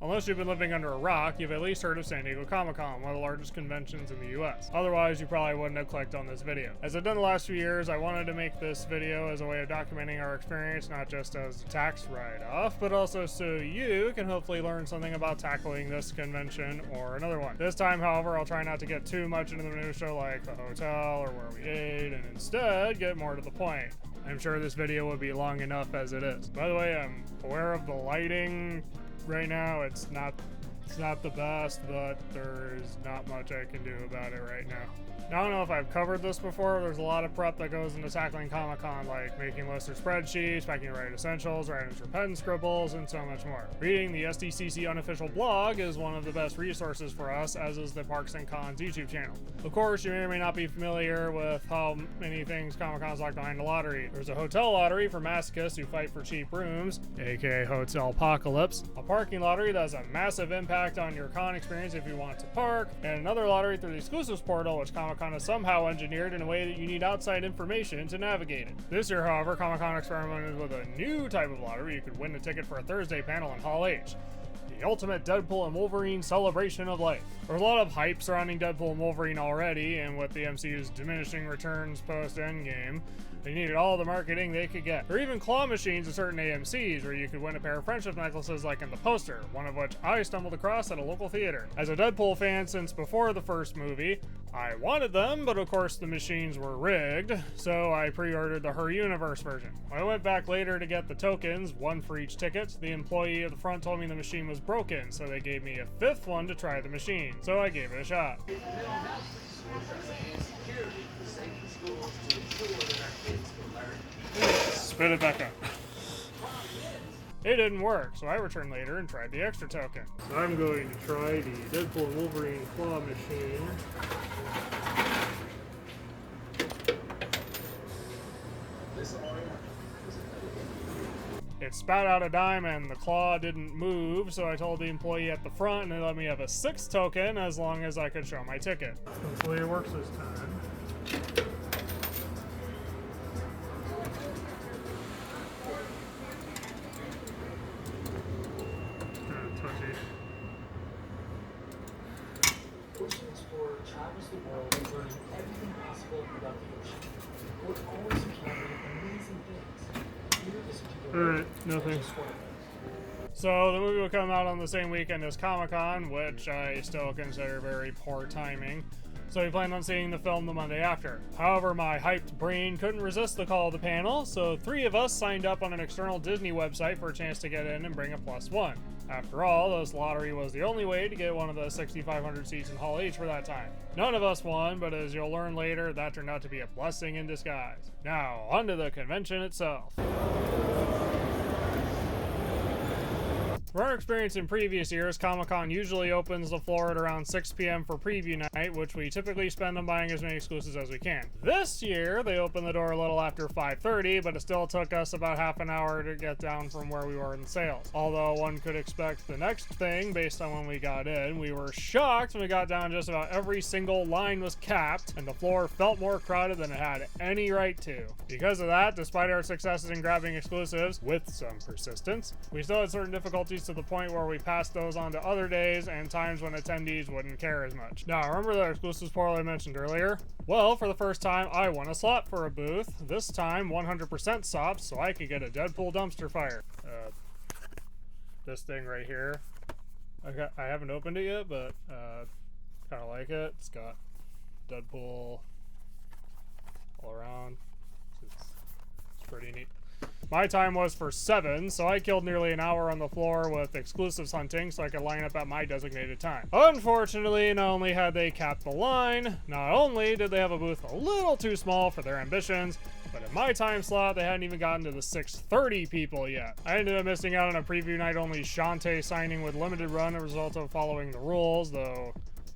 Unless you've been living under a rock, you've at least heard of San Diego Comic-Con, one of the largest conventions in the US. Otherwise, you probably wouldn't have clicked on this video. As I've done the last few years, I wanted to make this video as a way of documenting our experience, not just as a tax write-off, but also so you can hopefully learn something about tackling this convention or another one. This time, however, I'll try not to get too much into the minutia like the hotel or where we ate, and instead get more to the point. I'm sure this video would be long enough as it is. By the way, I'm aware of the lighting. Right now, it's not the best, but there's not much I can do about it right now. Now, I don't know if I've covered this before. There's a lot of prep that goes into tackling Comic-Con, like making lists or spreadsheets, packing the right essentials, writing your pen scribbles, and so much more. Reading the Sdcc unofficial blog is one of the best resources for us, as is the Parks and Cons YouTube channel. Of course, you may or may not be familiar with how many things Comic-Con's locked behind the lottery. There's a hotel lottery for masochists who fight for cheap rooms, aka Hotel Apocalypse, a parking lottery that has a massive impact on your con experience if you want to park, and another lottery through the exclusives portal, which Comic-Con has somehow engineered in a way that you need outside information to navigate it. This year, however, Comic-Con experimented with a new type of lottery. You could win a ticket for a Thursday panel in Hall H. The ultimate Deadpool and Wolverine celebration of life. There's a lot of hype surrounding Deadpool and Wolverine already, and with the MCU's diminishing returns post-Endgame, they needed all the marketing they could get. There are even claw machines at certain AMCs where you could win a pair of friendship necklaces like in the poster, one of which I stumbled across at a local theater. As a Deadpool fan since before the first movie, I wanted them, but of course the machines were rigged, so I pre-ordered the Her Universe version. When I went back later to get the tokens, one for each ticket, the employee at the front told me the machine was broken, so they gave me a fifth one to try the machine, so I gave it a shot. Spit it back up. It didn't work, so I returned later and tried the extra token. So I'm going to try the Deadpool and Wolverine claw machine. It spat out a dime and the claw didn't move, so I told the employee at the front and they let me have a sixth token as long as I could show my ticket. Hopefully it works this time. Travels the world and learning everything possible about the ocean. We're always encountering amazing things. Here is Alright, nothing. So the movie will come out on the same weekend as Comic-Con, which I still consider very poor timing. So we planned on seeing the film the Monday after. However, my hyped brain couldn't resist the call of the panel, so 3 of us signed up on an external Disney website for a chance to get in and bring a +1. After all, this lottery was the only way to get one of the 6,500 seats in Hall H for that time. None of us won, but as you'll learn later, that turned out to be a blessing in disguise. Now, onto the convention itself. From our experience in previous years, Comic-Con usually opens the floor at around 6 p.m. for preview night, which we typically spend on buying as many exclusives as we can. This year, they opened the door a little after 5:30, but it still took us about half an hour to get down from where we were in sales. Although one could expect the next thing based on when we got in, we were shocked when we got down just about every single line was capped, and the floor felt more crowded than it had any right to. Because of that, despite our successes in grabbing exclusives, with some persistence, we still had certain difficulties to the point where we passed those on to other days and times when attendees wouldn't care as much. Now, remember that exclusives portal I mentioned earlier? Well, for the first time, I won a slot for a booth. This time, 100% sops, so I could get a Deadpool dumpster fire. This thing right here. I haven't opened it yet, but kind of like it. It's got Deadpool all around. It's pretty neat. My time was for 7, so I killed nearly an hour on the floor with exclusives hunting so I could line up at my designated time. Unfortunately, not only had they capped the line, not only did they have a booth a little too small for their ambitions, but in my time slot, they hadn't even gotten to the 6:30 people yet. I ended up missing out on a preview night only Shantae signing with limited run as a result of following the rules, though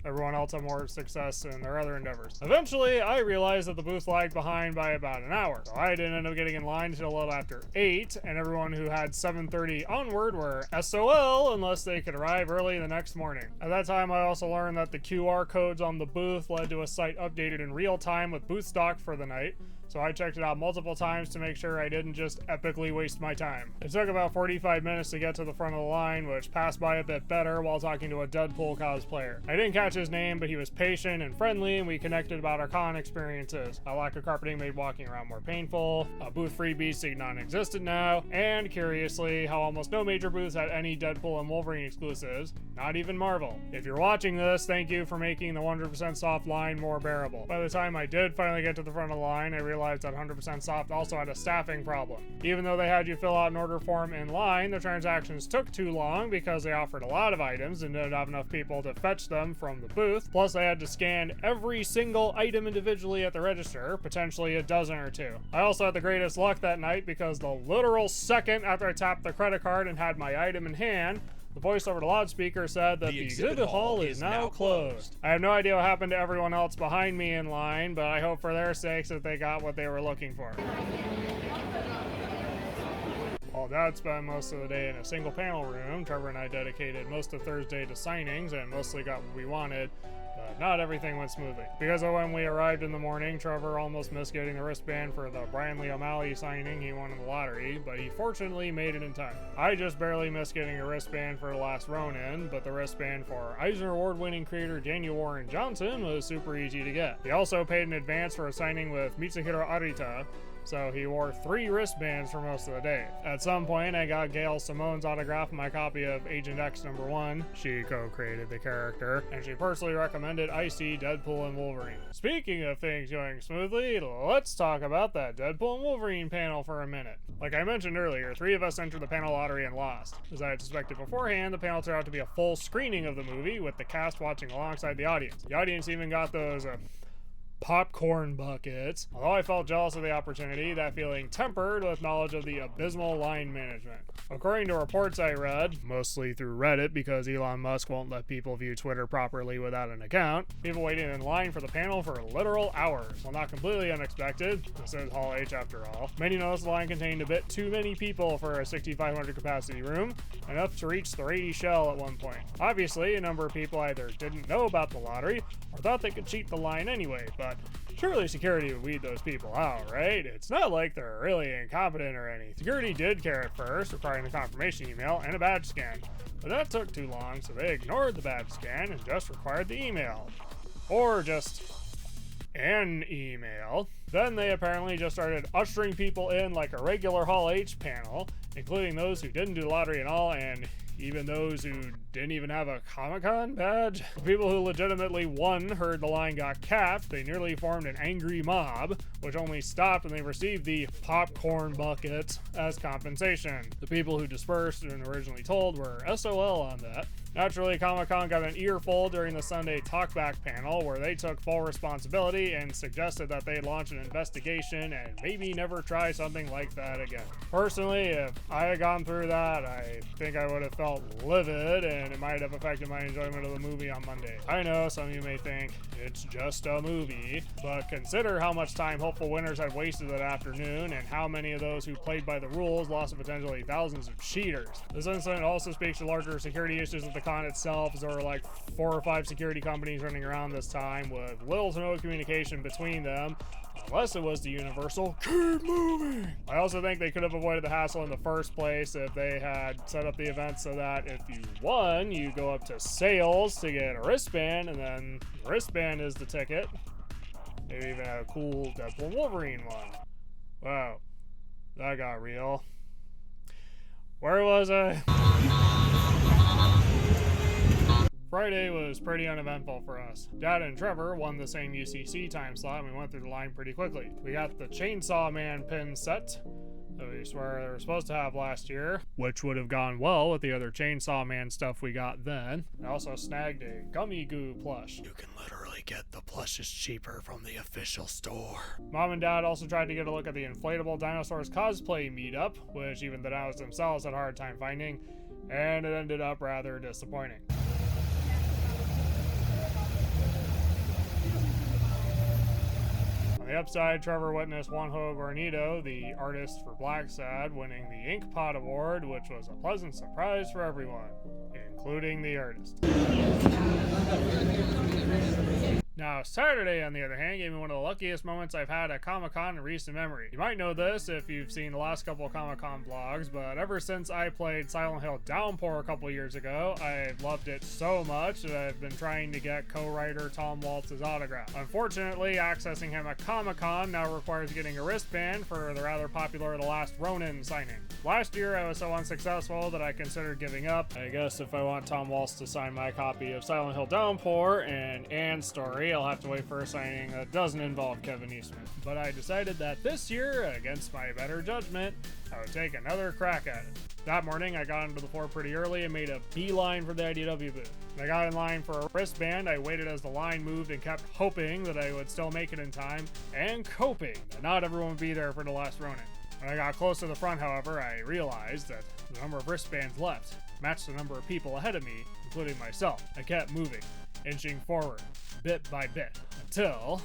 everyone else had more success in their other endeavors. Eventually, I realized that the booth lagged behind by about an hour, so I didn't end up getting in line until a little after 8, and everyone who had 7:30 onward were SOL unless they could arrive early the next morning. At that time, I also learned that the QR codes on the booth led to a site updated in real time with booth stock for the night, so I checked it out multiple times to make sure I didn't just epically waste my time. It took about 45 minutes to get to the front of the line, which passed by a bit better while talking to a Deadpool cosplayer. I didn't catch his name, but he was patient and friendly, and we connected about our con experiences. A lack of carpeting made walking around more painful, a booth freebie seemed non-existent now, and curiously, how almost no major booths had any Deadpool and Wolverine exclusives, not even Marvel. If you're watching this, thank you for making the 100% soft line more bearable. By the time I did finally get to the front of the line, I realized that 100% soft also had a staffing problem. Even though they had you fill out an order form in line, the transactions took too long because they offered a lot of items and didn't have enough people to fetch them from the booth. Plus, they had to scan every single item individually at the register, potentially a dozen or two. I also had the greatest luck that night because the literal second after I tapped the credit card and had my item in hand, the voice over the loudspeaker said that the exhibit hall is now closed. I have no idea what happened to everyone else behind me in line, but I hope for their sakes that they got what they were looking for. While Dad spent most of the day in a single panel room, Trevor and I dedicated most of Thursday to signings and mostly got what we wanted, but not everything went smoothly. Because of when we arrived in the morning, Trevor almost missed getting the wristband for the Brian Lee O'Malley signing he won in the lottery, but he fortunately made it in time. I just barely missed getting a wristband for The Last Ronin, but the wristband for Eisner Award-winning creator Daniel Warren Johnson was super easy to get. He also paid in advance for a signing with Mitsuhiro Arita, so he wore 3 wristbands for most of the day. At some point, I got Gail Simone's autograph on my copy of Agent X #1. She co-created the character, and she personally recommended Icy, Deadpool, and Wolverine. Speaking of things going smoothly, let's talk about that Deadpool and Wolverine panel for a minute. Like I mentioned earlier, 3 of us entered the panel lottery and lost. As I had suspected beforehand, the panel turned out to be a full screening of the movie, with the cast watching alongside the audience. The audience even got those popcorn buckets. Although I felt jealous of the opportunity, that feeling tempered with knowledge of the abysmal line management. According to reports I read, mostly through Reddit because Elon Musk won't let people view Twitter properly without an account, people waited in line for the panel for literal hours. While not completely unexpected, this is Hall H after all, many noticed the line contained a bit too many people for a 6,500 capacity room, enough to reach the Rady Shell at one point. Obviously, a number of people either didn't know about the lottery or thought they could cheat the line anyway, but surely security would weed those people out, right? It's not like they're really incompetent or anything. Security did care at first, requiring a confirmation email and a badge scan, but that took too long, so they ignored the badge scan and just required the email. Or just an email. Then they apparently just started ushering people in like a regular Hall H panel, including those who didn't do the lottery at all, and even those who didn't even have a Comic-Con badge. The people who legitimately won heard the line got capped. They nearly formed an angry mob, which only stopped when they received the popcorn buckets as compensation. The people who dispersed and originally told were SOL on that. Naturally, Comic-Con got an earful during the Sunday Talkback panel, where they took full responsibility and suggested that they launch an investigation and maybe never try something like that again. Personally, if I had gone through that, I think I would have felt livid, and it might have affected my enjoyment of the movie on Monday. I know some of you may think it's just a movie, but consider how much time hopeful winners had wasted that afternoon, and how many of those who played by the rules lost to potentially thousands of cheaters. This incident also speaks to larger security issues with the con itself, as there were like 4 or 5 security companies running around this time with little to no communication between them, unless it was the universal "keep moving." I also think they could have avoided the hassle in the first place if they had set up the event so that if you won, you go up to sales to get a wristband, and then the wristband is the ticket. Maybe even a cool Deadpool Wolverine one. Wow, that got real. Where was I? Friday was pretty uneventful for us. Dad and Trevor won the same UCC time slot, and we went through the line pretty quickly. We got the Chainsaw Man pin set that we swear they were supposed to have last year, which would have gone well with the other Chainsaw Man stuff we got then. I also snagged a Gummy Goo plush. You can literally get the plushes cheaper from the official store. Mom and Dad also tried to get a look at the inflatable dinosaurs cosplay meetup, which even the dinosaurs themselves had a hard time finding, and it ended up rather disappointing. On the upside, Trevor witnessed Juanjo Guarnido, the artist for Black Sad, winning the Ink Pot Award, which was a pleasant surprise for everyone, including the artist. Now, Saturday, on the other hand, gave me one of the luckiest moments I've had at Comic-Con in recent memory. You might know this if you've seen the last couple of Comic-Con vlogs, but ever since I played Silent Hill Downpour a couple years ago, I've loved it so much that I've been trying to get co-writer Tom Waltz's autograph. Unfortunately, accessing him at Comic-Con now requires getting a wristband for the rather popular The Last Ronin signing. Last year, I was so unsuccessful that I considered giving up. I guess if I want Tom Waltz to sign my copy of Silent Hill Downpour and Anne's Story, I'll have to wait for a signing that doesn't involve Kevin Eastman. But I decided that this year, against my better judgment, I would take another crack at it. That morning, I got into the floor pretty early and made a beeline for the IDW booth. When I got in line for a wristband, I waited as the line moved and kept hoping that I would still make it in time, and coping that not everyone would be there for The Last Ronin. When I got close to the front, however, I realized that the number of wristbands left matched the number of people ahead of me, including myself. I kept moving, inching forward, bit by bit, until...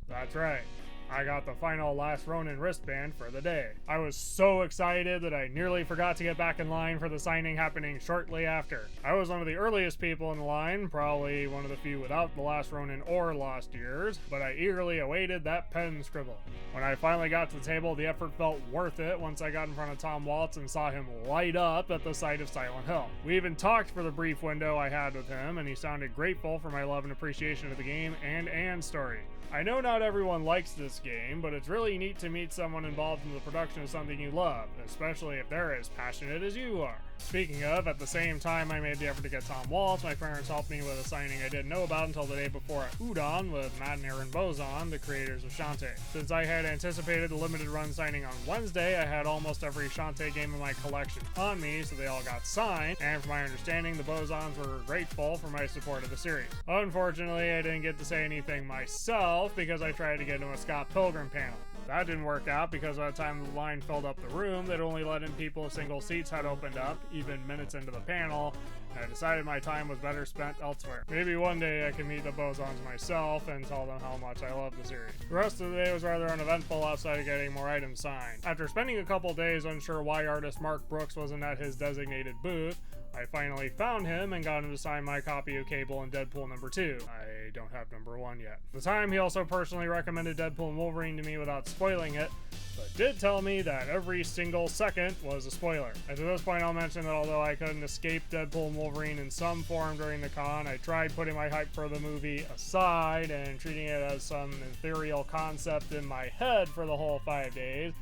That's right. I got the final Last Ronin wristband for the day. I was so excited that I nearly forgot to get back in line for the signing happening shortly after. I was one of the earliest people in the line, probably one of the few without the Last Ronin or Lost Years, but I eagerly awaited that pen scribble. When I finally got to the table, the effort felt worth it once I got in front of Tom Waltz and saw him light up at the sight of Silent Hill. We even talked for the brief window I had with him, and he sounded grateful for my love and appreciation of the game and Anne's Story. I know not everyone likes this game, but it's really neat to meet someone involved in the production of something you love, especially if they're as passionate as you are. Speaking of, at the same time I made the effort to get Tom Waltz, my parents helped me with a signing I didn't know about until the day before at Udon with Matt and Aaron Bozon, the creators of Shantae. Since I had anticipated the limited run signing on Wednesday, I had almost every Shantae game in my collection on me, so they all got signed, and from my understanding, the Bozons were grateful for my support of the series. Unfortunately, I didn't get to say anything myself because I tried to get into a Scott Pilgrim panel. That didn't work out because by the time the line filled up the room, they'd only let in people if single seats had opened up, even minutes into the panel, and I decided my time was better spent elsewhere. Maybe one day I can meet the Bozons myself and tell them how much I love the series. The rest of the day was rather uneventful outside of getting more items signed. After spending a couple days unsure why artist Mark Brooks wasn't at his designated booth, I finally found him and got him to sign my copy of Cable and Deadpool number 2. I don't have number 1 yet. At the time, he also personally recommended Deadpool and Wolverine to me without spoiling it, but did tell me that every single second was a spoiler. And to this point, I'll mention that although I couldn't escape Deadpool and Wolverine in some form during the con, I tried putting my hype for the movie aside and treating it as some ethereal concept in my head for the whole 5 days,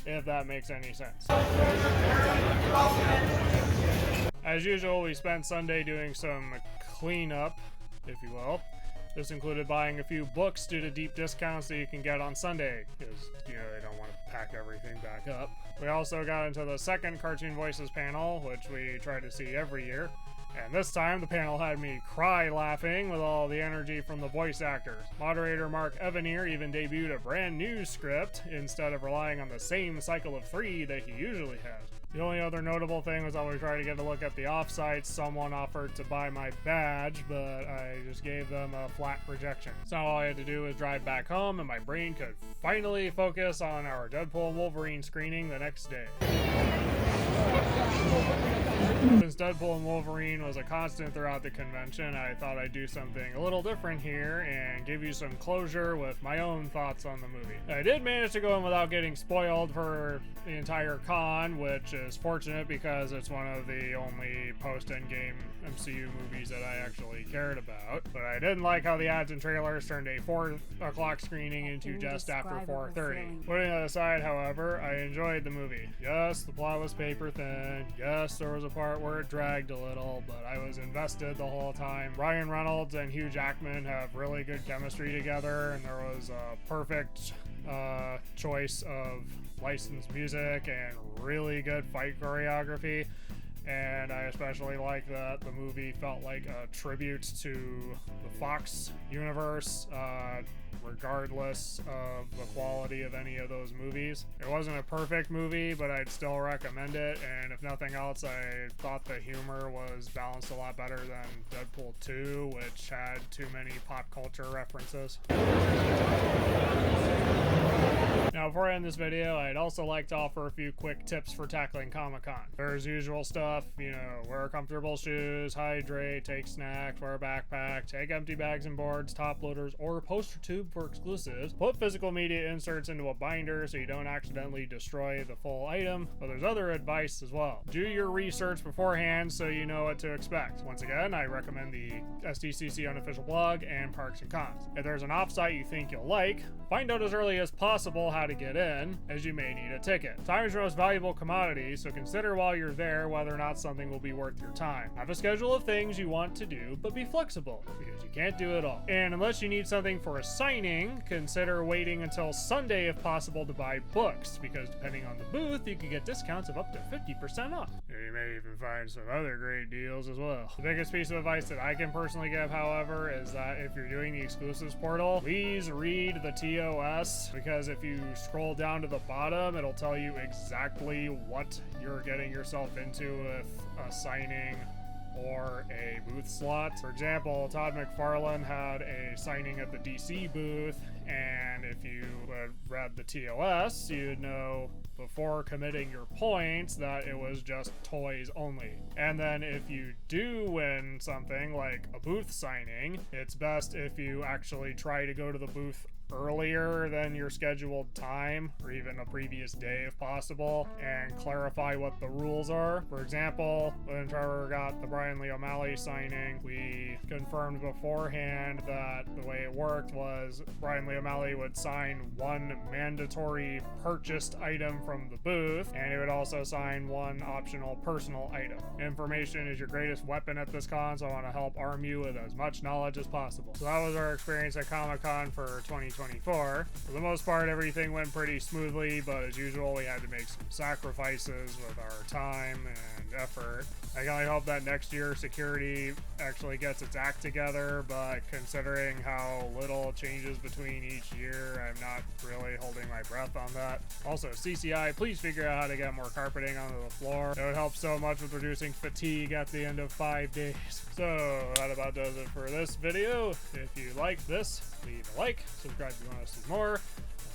if that makes any sense. As usual, we spent Sunday doing some cleanup, if you will. This included buying a few books due to deep discounts that you can get on Sunday, because, you know, they don't want to pack everything back up. We also got into the second Cartoon Voices panel, which we try to see every year. And this time, the panel had me cry laughing with all the energy from the voice actors. Moderator Mark Evanier even debuted a brand new script instead of relying on the same cycle of 3 that he usually has. The only other notable thing was always trying to get a look at the offsite. Someone offered to buy my badge, but I just gave them a flat rejection. So all I had to do was drive back home, and my brain could finally focus on our Deadpool and Wolverine screening the next day. Since Deadpool and Wolverine was a constant throughout the convention, I thought I'd do something a little different here and give you some closure with my own thoughts on the movie. I did manage to go in without getting spoiled for the entire con, which is fortunate because it's one of the only post-Endgame MCU movies that I actually cared about. But I didn't like how the ads and trailers turned a 4 o'clock screening into just after 4:30. Putting that aside, however, I enjoyed the movie. Yes, the plot was paper thin. Yes, there was a part where it dragged a little, but I was invested the whole time. Ryan Reynolds and Hugh Jackman have really good chemistry together, and there was a perfect choice of licensed music and really good fight choreography. And I especially like that the movie felt like a tribute to the Fox universe, regardless of the quality of any of those movies. It wasn't a perfect movie, but I'd still recommend it, and if nothing else, I thought the humor was balanced a lot better than Deadpool 2, which had too many pop culture references. Now, before I end this video, I'd also like to offer a few quick tips for tackling Comic-Con. There's usual stuff, you know, wear comfortable shoes, hydrate, take snacks, wear a backpack, take empty bags and boards, top loaders, or poster tube for exclusives. Put physical media inserts into a binder so you don't accidentally destroy the full item, but there's other advice as well. Do your research beforehand so you know what to expect. Once again, I recommend the Sdcc unofficial blog and Parks and Cons. If there's an offsite you think you'll like, find out as early as possible how to get in, as you may need a ticket. Time is your most valuable commodity, so consider while you're there whether or not something will be worth your time. Have a schedule of things you want to do, but be flexible, because you can't do it all. And unless you need something for a signing, consider waiting until Sunday if possible to buy books, because depending on the booth, you can get discounts of up to 50% off. You may even find some other great deals as well. The biggest piece of advice that I can personally give, however, is that if you're doing the exclusives portal, please read the TOS, because if you scroll down to the bottom, it'll tell you exactly what you're getting yourself into with a signing or a booth slot. For example, Todd McFarlane had a signing at the DC booth, and if you read the TOS, you'd know before committing your points that it was just toys only. And then if you do win something like a booth signing, it's best if you actually try to go to the booth earlier than your scheduled time, or even a previous day if possible, and clarify what the rules are. For example, when Trevor got the Brian Lee O'Malley signing, we confirmed beforehand that the way it worked was Brian Lee O'Malley would sign one mandatory purchased item from the booth, and he would also sign one optional personal item. Information is your greatest weapon at this con, so I want to help arm you with as much knowledge as possible. So that was our experience at Comic-Con for 2024. For the most part, everything went pretty smoothly, but as usual, we had to make some sacrifices with our time and effort. I can only hope that next year security actually gets its act together, but considering how little changes between each year, I'm not really holding my breath on that. Also, CCI, please figure out how to get more carpeting onto the floor. It would help so much with reducing fatigue at the end of 5 days. So that about does it for this video. If you like this, leave a like, subscribe if you want to see more.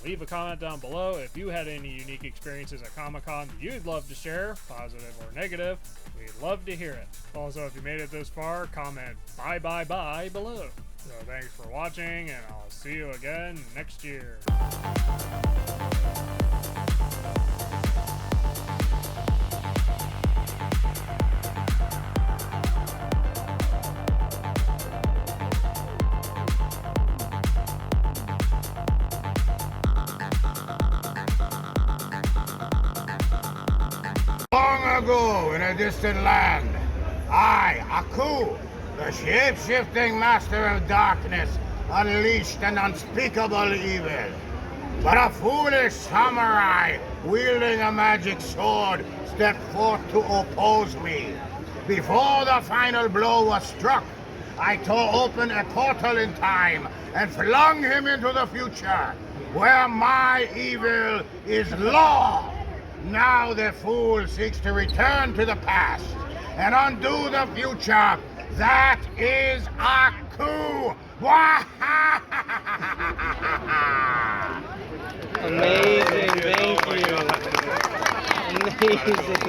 Leave a comment down below if you had any unique experiences at Comic-Con that you'd love to share, positive or negative. We'd love to hear it. Also, if you made it this far, comment bye below. So thanks for watching, and I'll see you again next year. Long ago, in a distant land, I, Aku, the shape-shifting master of darkness, unleashed an unspeakable evil. But a foolish samurai, wielding a magic sword, stepped forth to oppose me. Before the final blow was struck, I tore open a portal in time and flung him into the future, where my evil is law. Now the fool seeks to return to the past and undo the future. That is Aku. Amazing, thank you. Amazing.